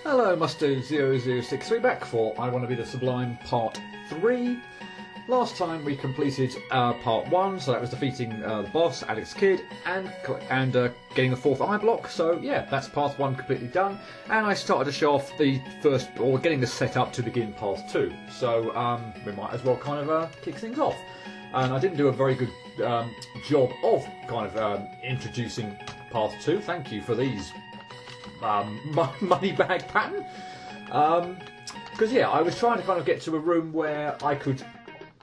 Hello, Musto0063 back for I Want to Be the Sublime Part 3. Last time we completed Part 1, so that was defeating the boss, Alex Kidd, and getting the 4th eye block. So yeah, that's Part 1 completely done. And I started to show off the first, or getting the setup to begin Part 2. So we might as well kind of kick things off. And I didn't do a very good job of kind of introducing Part 2. Thank you for these. Money bag pattern, because yeah, I was trying to kind of get to a room where I could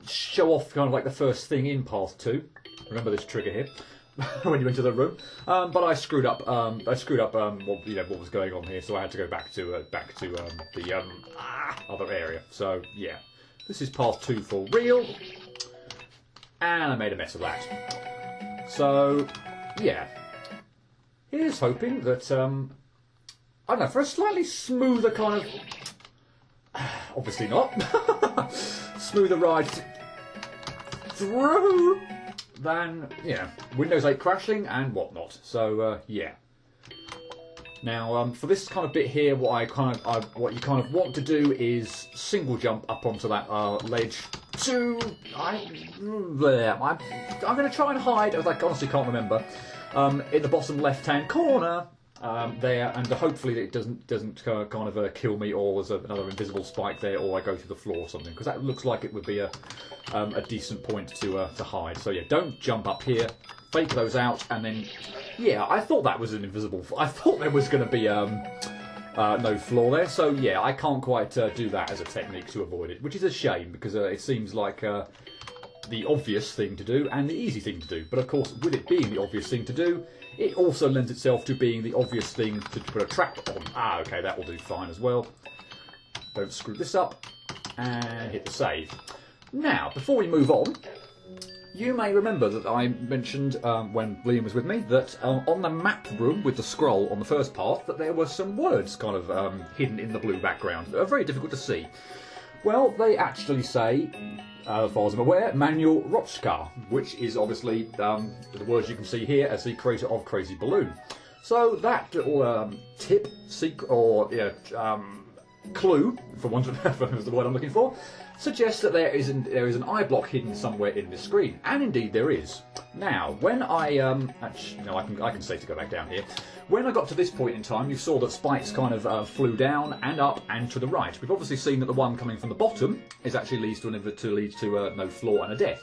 show off kind of like the first thing in Path 2. Remember this trigger here when you enter the room, but I screwed up. What was going on here, so I had to go back to the other area. So yeah, this is Path 2 for real, and I made a mess of that. So yeah, here's hoping that I don't know, for a slightly smoother kind of... Obviously not. Smoother ride through than, yeah, Windows 8 crashing and whatnot. So, yeah. Now, for this kind of bit here, what you kind of want to do is single jump up onto that ledge to... I'm going to try and hide, as I honestly can't remember, in the bottom left-hand corner. There, and hopefully it doesn't kind of kill me, or there's another invisible spike there, or I go through the floor or something, because that looks like it would be a decent point to hide. So yeah, don't jump up here, fake those out, and then yeah, I thought that was an invisible. I thought there was going to be no floor there. So yeah, I can't quite do that as a technique to avoid it, which is a shame, because it seems like the obvious thing to do and the easy thing to do. But of course, with it being the obvious thing to do, it also lends itself to being the obvious thing to put a trap on. Okay, that will do fine as well. Don't screw this up. And hit the save. Now, before we move on, you may remember that I mentioned when Liam was with me that on the map room with the scroll on the first path that there were some words kind of hidden in the blue background that are very difficult to see. Well, they actually say, as far as I'm aware, Manuel Rochka, which is obviously the words you can see here as the creator of Crazy Balloon. So that little tip, secret, or clue, for want of the word I'm looking for, suggests that there is an eye block hidden somewhere in this screen, and indeed there is. Now, when I I can say to go back down here. When I got to this point in time, you saw that spikes kind of flew down and up and to the right. We've obviously seen that the one coming from the bottom is actually leads to no floor and a death.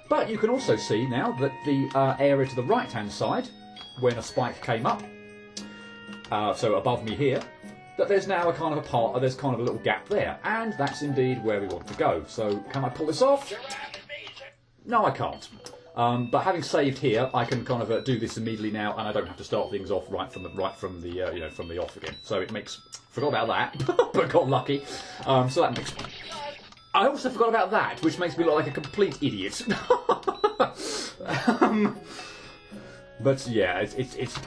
But you can also see now that the area to the right-hand side, when a spike came up, so above me here, that there's now a kind of there's kind of a little gap there, and that's indeed where we want to go. So can I pull this off? No, I can't. But having saved here, I can kind of do this immediately now, and I don't have to start things off right from the off again. So it makes forgot about that, but got lucky. So that makes. I also forgot about that, which makes me look like a complete idiot. But yeah, it's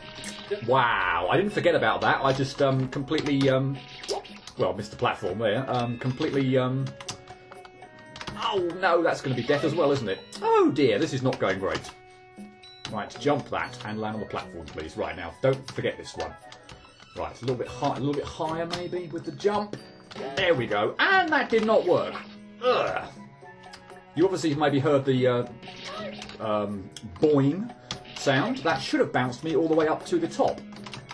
wow. I didn't forget about that. I just completely missed the platform there. Completely Oh no, that's going to be death as well, isn't it? Oh dear, this is not going great. Right, jump that and land on the platform, please. Right now, don't forget this one. Right, a little bit higher maybe with the jump. There we go, and that did not work. Ugh. You obviously maybe heard the boing sound. That should have bounced me all the way up to the top.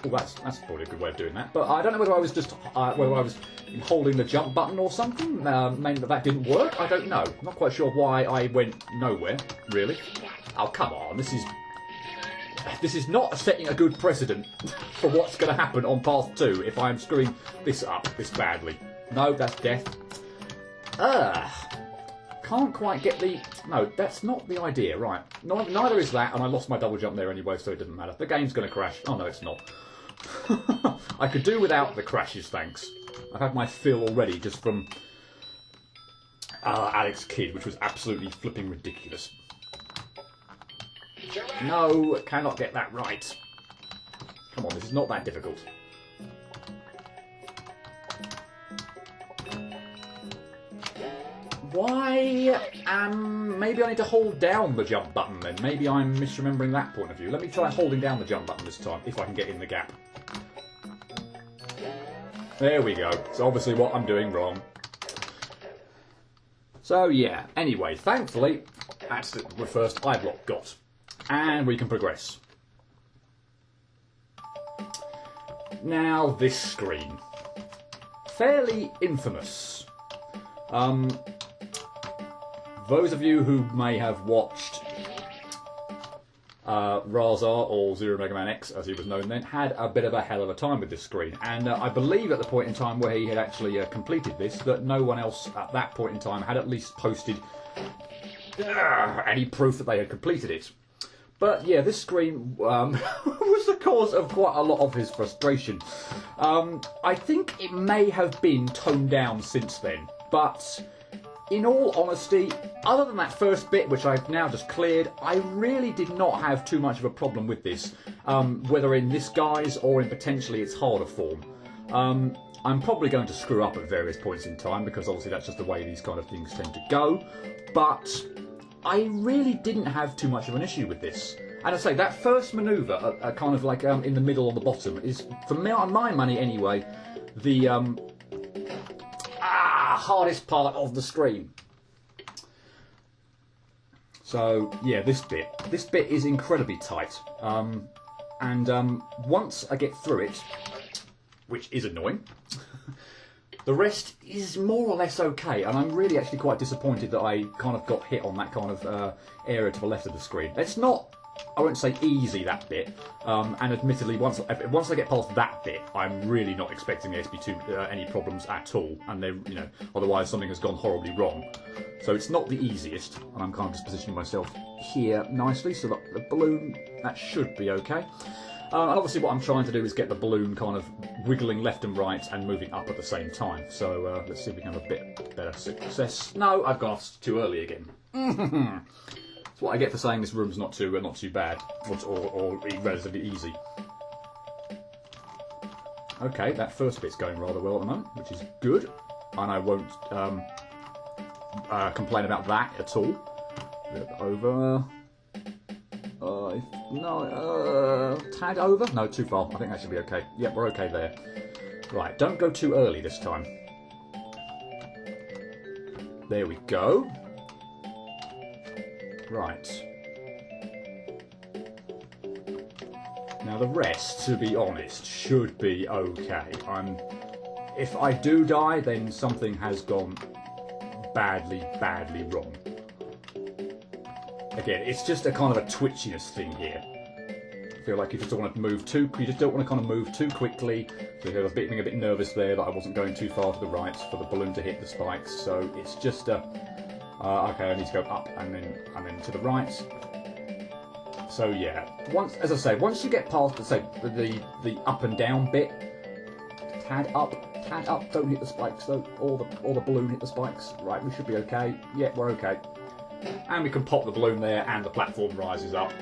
Oh, that's probably a good way of doing that. But I don't know whether I was just whether I was holding the jump button or something meant that didn't work. I don't know. I'm not quite sure why I went nowhere, really. Oh, come on. This is not setting a good precedent for what's going to happen on Path 2 if I'm screwing this up this badly. No, that's death. Can't quite get the... No, that's not the idea, right. Neither is that, and I lost my double jump there anyway, so it doesn't matter. The game's going to crash. Oh, no, it's not. I could do without the crashes, thanks. I've had my fill already just from Alex Kidd, which was absolutely flipping ridiculous. No, cannot get that right. Come on, this is not that difficult. Why? Maybe I need to hold down the jump button then. Maybe I'm misremembering that point of view. Let me try holding down the jump button this time, if I can get in the gap. There we go. It's obviously what I'm doing wrong. So yeah, anyway, thankfully, that's the first eye block got. And we can progress. Now this screen. Fairly infamous. Those of you who may have watched Razar, or Zero Mega Man X as he was known then, had a bit of a hell of a time with this screen. And I believe at the point in time where he had actually completed this, that no one else at that point in time had at least posted any proof that they had completed it. But yeah, this screen was the cause of quite a lot of his frustration. I think it may have been toned down since then, but in all honesty, other than that first bit, which I've now just cleared, I really did not have too much of a problem with this, whether in this guise or in potentially its harder form. I'm probably going to screw up at various points in time, because obviously that's just the way these kind of things tend to go, but I really didn't have too much of an issue with this. And I say, that first manoeuvre, kind of like in the middle on the bottom, is, for me, on my money anyway, the hardest part of the screen. So yeah, this bit is incredibly tight, and once I get through it, which is annoying, the rest is more or less okay, and I'm really actually quite disappointed that I kind of got hit on that kind of area to the left of the screen. It's not, I won't say easy, that bit, and admittedly once I get past that bit, I'm really not expecting there to be any problems at all, and otherwise something has gone horribly wrong. So it's not the easiest, and I'm kind of just positioning myself here nicely so that the balloon, that should be okay. And obviously what I'm trying to do is get the balloon kind of wiggling left and right and moving up at the same time. So let's see if we can have a bit better success. No, I've gone off too early again. That's what I get for saying this room's not too bad, or relatively easy. Okay, that first bit's going rather well at the moment, which is good, and I won't complain about that at all. Over. Tad over? No, too far. I think that should be okay. Yep, we're okay there. Right, don't go too early this time. There we go. Right. Now the rest, to be honest, should be okay. If I do die, then something has gone badly wrong. Again, it's just a kind of a twitchiness thing here. I feel like you just don't want to move too quickly. So you're being a bit nervous there that I wasn't going too far to the right for the balloon to hit the spikes. So it's just okay, I need to go up and then to the right. So yeah, once you get past the up and down bit, tad up, don't hit the spikes though, or the balloon hit the spikes. Right, we should be okay. Yeah, we're okay. And we can pop the balloon there, and the platform rises up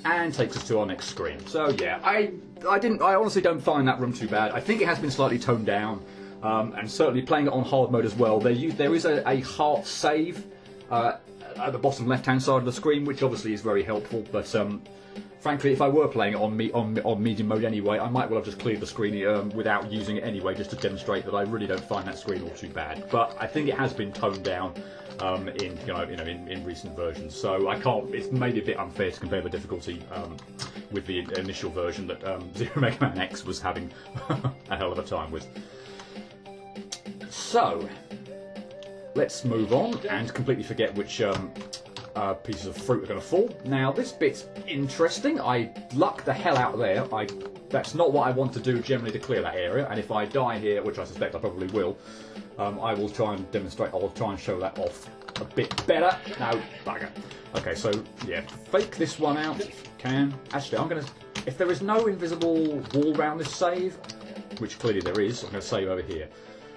and takes us to our next screen. So yeah, I honestly don't find that room too bad. I think it has been slightly toned down, and certainly playing it on hard mode as well. There is a heart save at the bottom left-hand side of the screen, which obviously is very helpful. But frankly, if I were playing it on medium mode anyway, I might well have just cleared the screen without using it anyway, just to demonstrate that I really don't find that screen all too bad. But I think it has been toned down in recent versions, so I can't. It's maybe a bit unfair to compare the difficulty with the initial version that Zero Mega Man X was having a hell of a time with. So let's move on and completely forget which pieces of fruit are going to fall. Now this bit's interesting. I lucked the hell out there. That's not what I want to do generally to clear that area, and if I die here, which I suspect I probably will, I will try and demonstrate, I'll try and show that off a bit better. No, bugger. Okay, so yeah, fake this one out if you can. Actually, if there is no invisible wall around this save, which clearly there is, I'm going to save over here.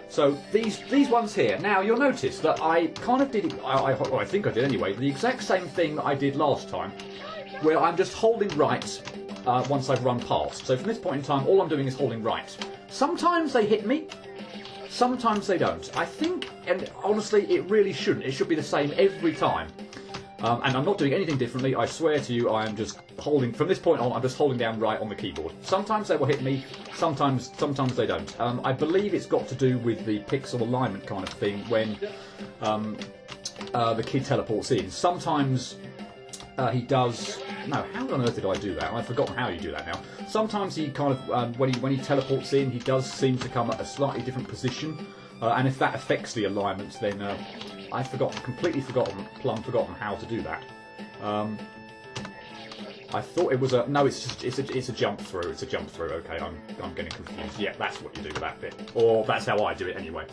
So these ones here. Now you'll notice that I kind of did, I think I did anyway, the exact same thing that I did last time, where I'm just holding right once I've run past. So from this point in time, all I'm doing is holding right. Sometimes they hit me, sometimes they don't. I think, and honestly, it really shouldn't. It should be the same every time. And I'm not doing anything differently. I swear to you, I am just holding, from this point on, I'm just holding down right on the keyboard. Sometimes they will hit me, sometimes they don't. I believe it's got to do with the pixel alignment kind of thing when the kid teleports in. Sometimes he does... No, how on earth did I do that? I've forgotten how you do that now. Sometimes he kind of, when he teleports in, he does seem to come at a slightly different position. And if that affects the alignments, then I've completely forgotten how to do that. I thought it was a... No, it's a jump through. It's a jump through. Okay, I'm getting confused. Yeah, that's what you do with that bit. Or that's how I do it anyway.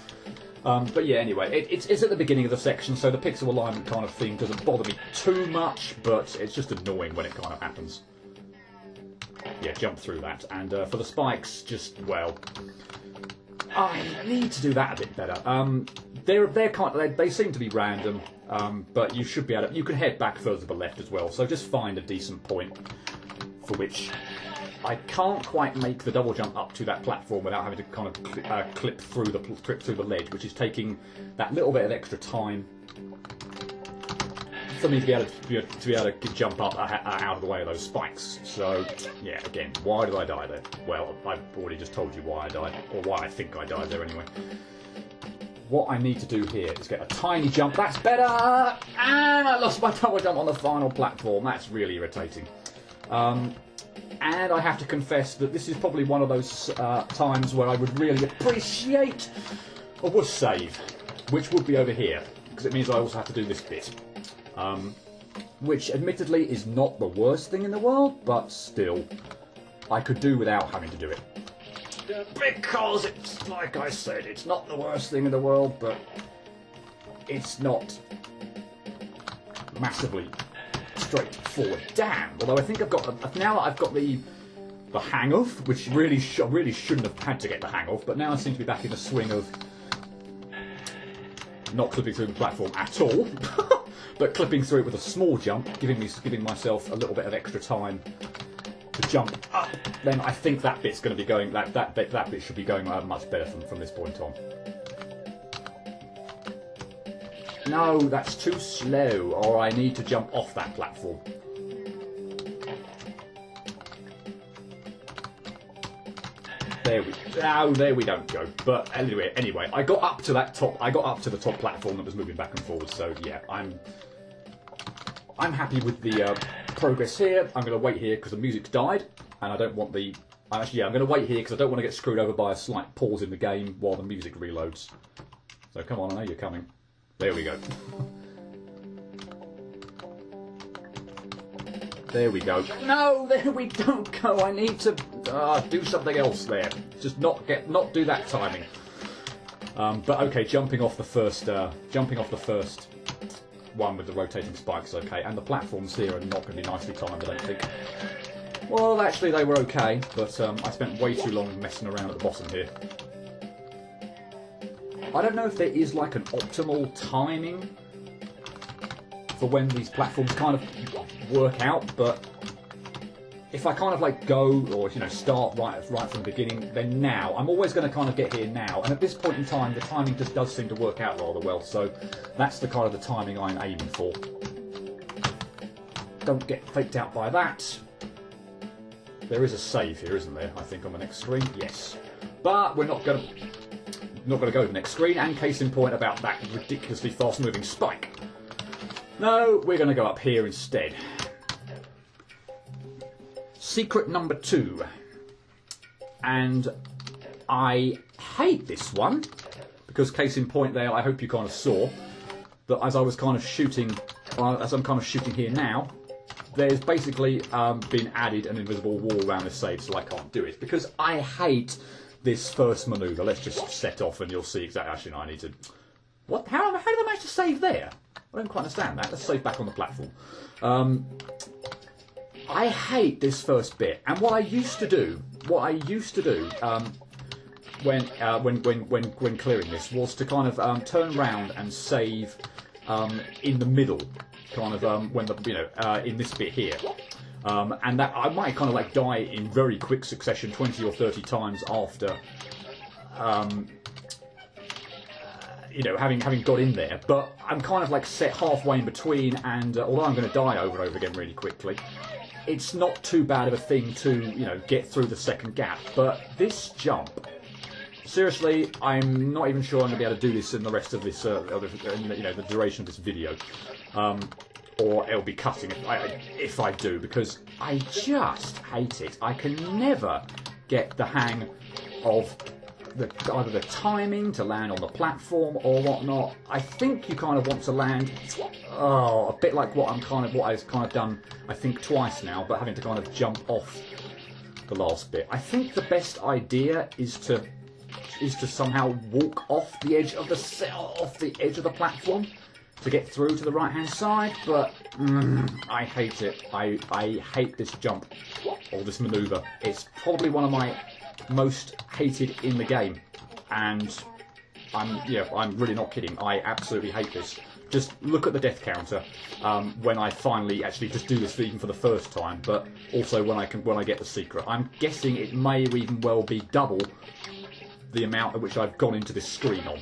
But yeah, anyway, it's at the beginning of the section, so the pixel alignment kind of thing doesn't bother me too much, but it's just annoying when it kind of happens. Yeah, jump through that. And for the spikes, just, well... I need to do that a bit better. They seem to be random, but you should be able to... You can head back further to the left as well, so just find a decent point for which... I can't quite make the double jump up to that platform without having to kind of clip through the ledge, which is taking that little bit of extra time for me to be able to jump up out of the way of those spikes. So yeah, again, why did I die there? Well, I've already just told you why I died, or why I think I died there anyway. What I need to do here is get a tiny jump. That's better! And I lost my double jump on the final platform. That's really irritating. And I have to confess that this is probably one of those times where I would really appreciate a wuss save, which would be over here, because it means I also have to do this bit. Which admittedly is not the worst thing in the world, but still, I could do without having to do it. Because it's, like I said, it's not the worst thing in the world, but it's not massively straightforward. Damn! Although I think I've got now that I've got the hang of, which really shouldn't have had to get the hang of, but now I seem to be back in the swing of not clipping through the platform at all, but clipping through it with a small jump, giving myself a little bit of extra time to jump up. Then I think that bit's going to be going. That bit should be going much better from this point on. No, that's too slow, or I need to jump off that platform. There we don't go. But anyway, I got up to that top. I got up to the top platform that was moving back and forward. So yeah, I'm happy with the progress here. I'm going to wait here because the music's died, and I don't want the. Actually, yeah, I'm going to wait here because I don't want to get screwed over by a slight pause in the game while the music reloads. So come on, I know you're coming. There we go. There we go. No, there we don't go. I need to do something else there. Just not do that timing. But okay, jumping off the first one with the rotating spikes, okay, and the platforms here are not going to be nicely timed, I don't think. Well, actually, they were okay, but I spent way too long messing around at the bottom here. I don't know if there is like an optimal timing for when these platforms kind of work out, but if I kind of like go or start right from the beginning, then now I'm always going to kind of get here now, and at this point in time the timing just does seem to work out rather well, so that's the kind of the timing I'm aiming for. Don't get faked out by that. There is a save here, isn't there? I think on the next screen, yes, but we're not going to go to the next screen, and case in point about that ridiculously fast-moving spike. No, we're going to go up here instead. Secret number 2. And I hate this one, because case in point there, I hope you kind of saw that as I was kind of shooting, as I'm kind of shooting here now, there's basically been added an invisible wall around this save, so I can't do it, because I hate this first manoeuvre. Let's just set off and you'll see exactly. Actually, no, I need to. What? How did I manage to save there? I don't quite understand that. Let's save back on the platform. I hate this first bit, and what I used to do when clearing this was to kind of turn around and save in the middle, kind of when the in this bit here. And that I might kind of like die in very quick succession 20 or 30 times after you know, having got in there, but I'm kind of like set halfway in between, and although I'm going to die over and over again really quickly, it's not too bad of a thing to, you know, get through the second gap. But this jump, seriously, I'm not even sure I'm going to be able to do this in the rest of this, you know, the duration of this video, or it'll be cutting if I do, because I just hate it. I can never get the hang of either the timing to land on the platform or whatnot. I think you kind of want to land, a bit like what I've kind of done, I think twice now, but having to kind of jump off the last bit. I think the best idea is to somehow walk off the edge of the platform to get through to the right hand side, but I hate it. I hate this jump or this manoeuvre. It's probably one of my most hated in the game, and I'm really not kidding. I absolutely hate this. Just look at the death counter when I finally actually just do this even for the first time, but also when I get the secret. I'm guessing it may even well be double the amount at which I've gone into this screen on,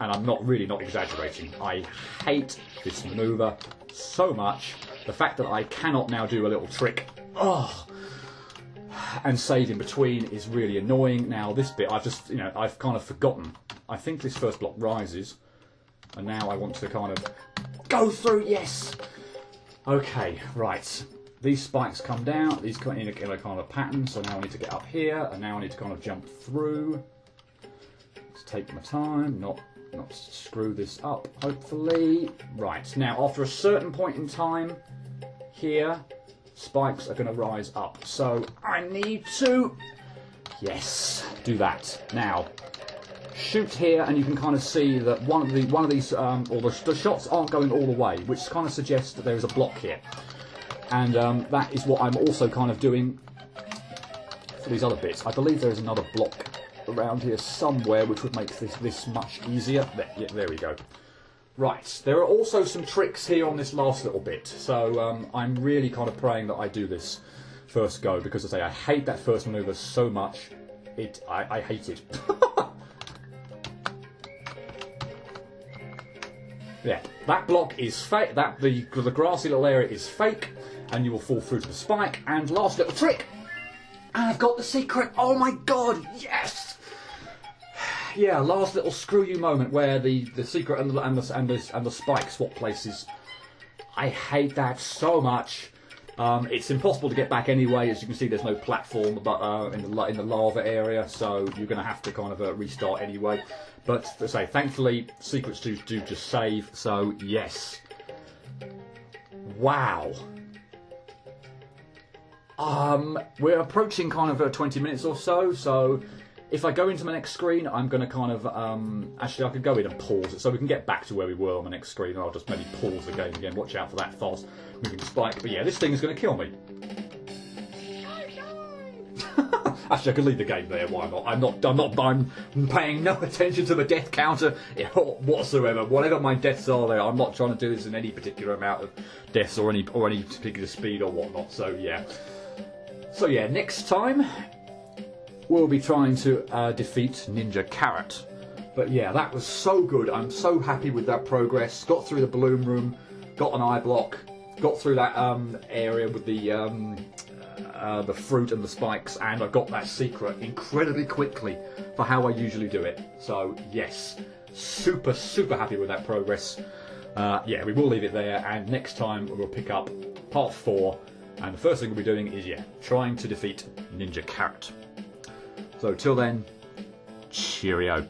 and I'm not exaggerating. I hate this manoeuvre so much. The fact that I cannot now do a little trick, and save in between is really annoying. Now this bit, I've kind of forgotten. I think this first block rises, and now I want to kind of go through. Yes. Okay. Right. These spikes come down. These come in a kind of pattern. So now I need to get up here, and now I need to kind of jump through. Let's take my time. Not screw this up. Hopefully. Right. Now, after a certain point in time, here, spikes are going to rise up. So I need to, yes, do that. Now, shoot here, and you can kind of see that one of these, or the shots aren't going all the way, which kind of suggests that there is a block here. And that is what I'm also kind of doing for these other bits. I believe there is another block around here somewhere, which would make this much easier. There we go. Right, there are also some tricks here on this last little bit, so I'm really kind of praying that I do this first go, because I hate that first manoeuvre so much. I hate it. Yeah, that block is fake. The grassy little area is fake, and you will fall through to the spike. And last little trick, and I've got the secret. Oh my god, yes! Yeah, last little screw you moment where the secret and the spike swap places. I hate that so much. It's impossible to get back anyway. As you can see, there's no platform, but in the lava area, so you're going to have to kind of restart anyway. But to say, thankfully, secrets do just save. So yes, wow. We're approaching kind of 20 minutes or so. So if I go into my next screen, I'm going to kind of actually I could go in and pause it so we can get back to where we were on the next screen, and I'll just maybe pause the game again. Watch out for that fast moving spike. But yeah, this thing is going to kill me. Actually, I could leave the game there. Why not? I'm paying no attention to the death counter whatsoever. Whatever my deaths are there, I'm not trying to do this in any particular amount of deaths or any particular speed or whatnot. So yeah, next time we'll be trying to defeat Ninja Carrot. But yeah, that was so good. I'm so happy with that progress. Got through the balloon room, got an eye block, got through that area with the fruit and the spikes, and I got that secret incredibly quickly for how I usually do it. So yes, super happy with that progress. Yeah, we will leave it there, and next time we'll pick up part 4, and the first thing we'll be doing is trying to defeat Ninja Carrot. So till then, cheerio.